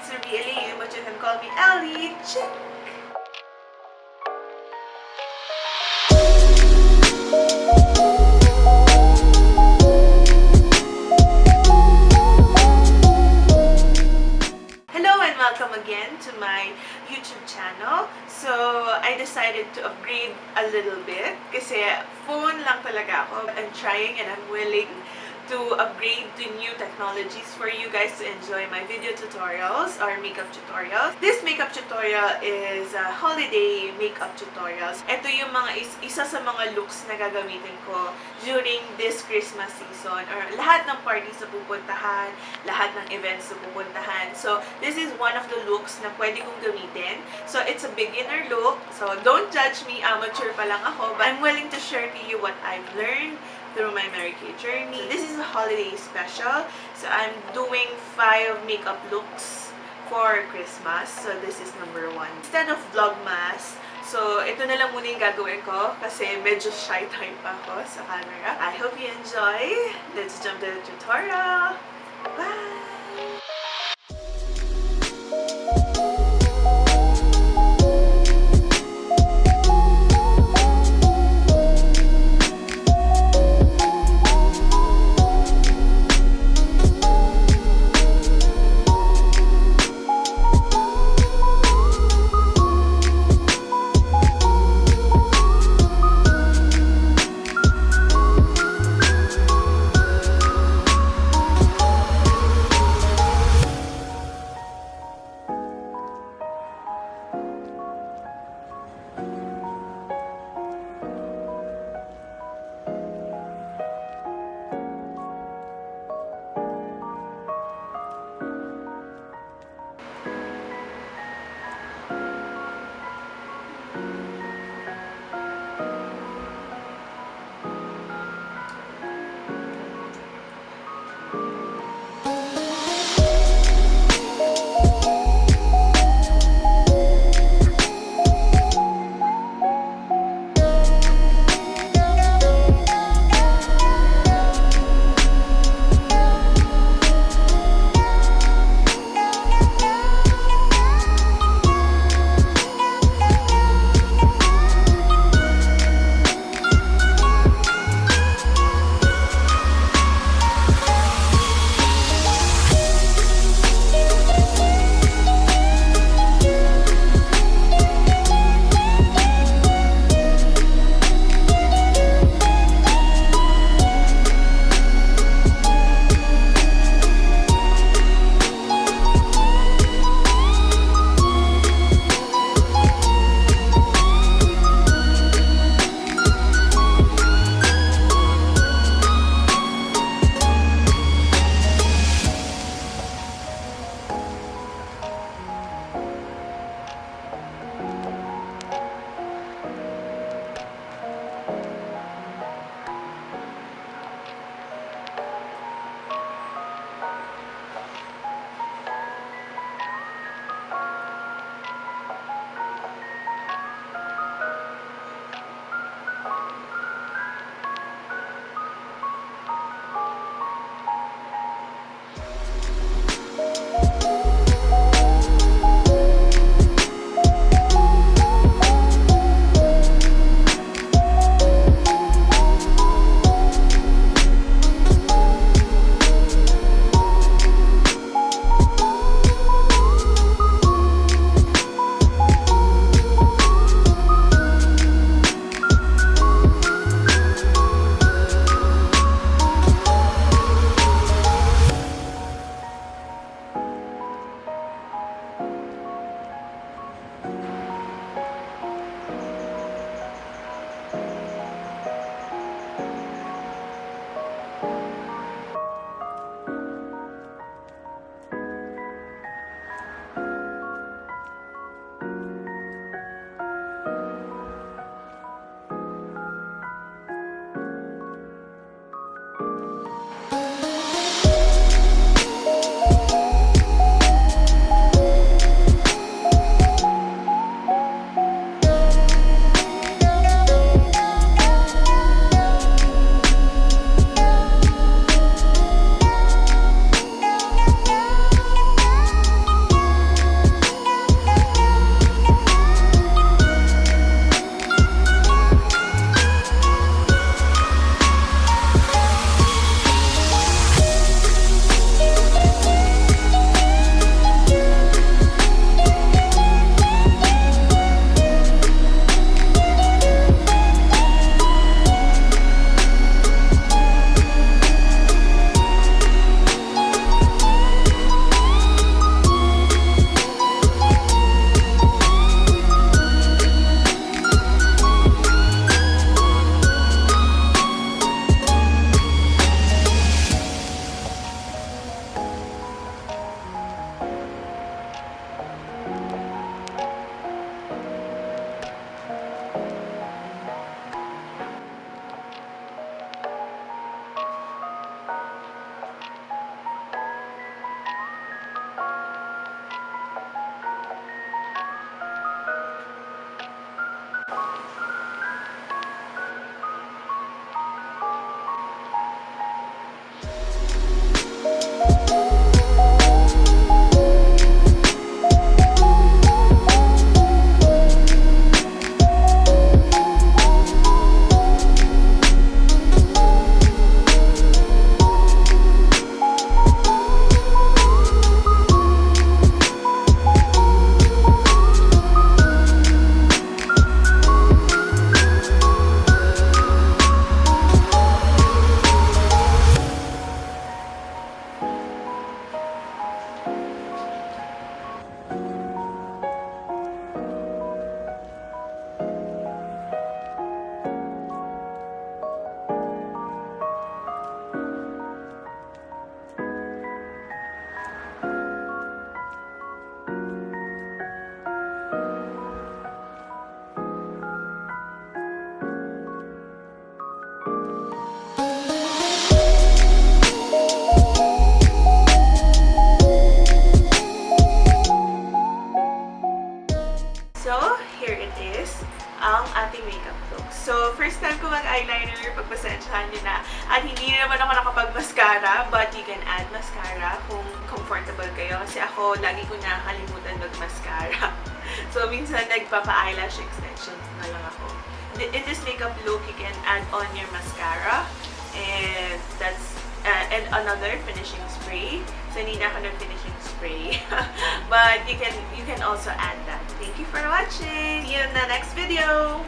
Elli, but you can call me Elli. Check. Hello and welcome again to my YouTube channel. So, I decided to upgrade a little bit kasi phone lang talaga ako. I'm trying and I'm willing to upgrade to new technologies for you guys to enjoy my video tutorials or makeup tutorials. This makeup tutorial is a holiday makeup tutorials. Ito yung isa sa mga looks na gagamitin ko during this Christmas season or lahat ng parties na pupuntahan, lahat ng events na pupuntahan. So, this is one of the looks na pwede kong gamitin. So, it's a beginner look. So, don't judge me, amateur pa lang ako, but I'm willing to share to you what I've learned through my Mary Kay journey. So this is a holiday special. So I'm doing 5 makeup looks for Christmas. So this is number 1. Instead of vlogmas, so ito na lang muna yung gagawin ko kasi medyo shy type ako sa camera. I hope you enjoy. Let's jump to the tutorial. Bye! kayo kasi ako lagi ko nakakalimutan mag-mascara. So, minsan nagpapa-eyelash extension na lang ako. In this makeup look, you can add on your mascara and and another finishing spray. So, hindi na ako ng finishing spray. But you can also add that. Thank you for watching! See you in the next video!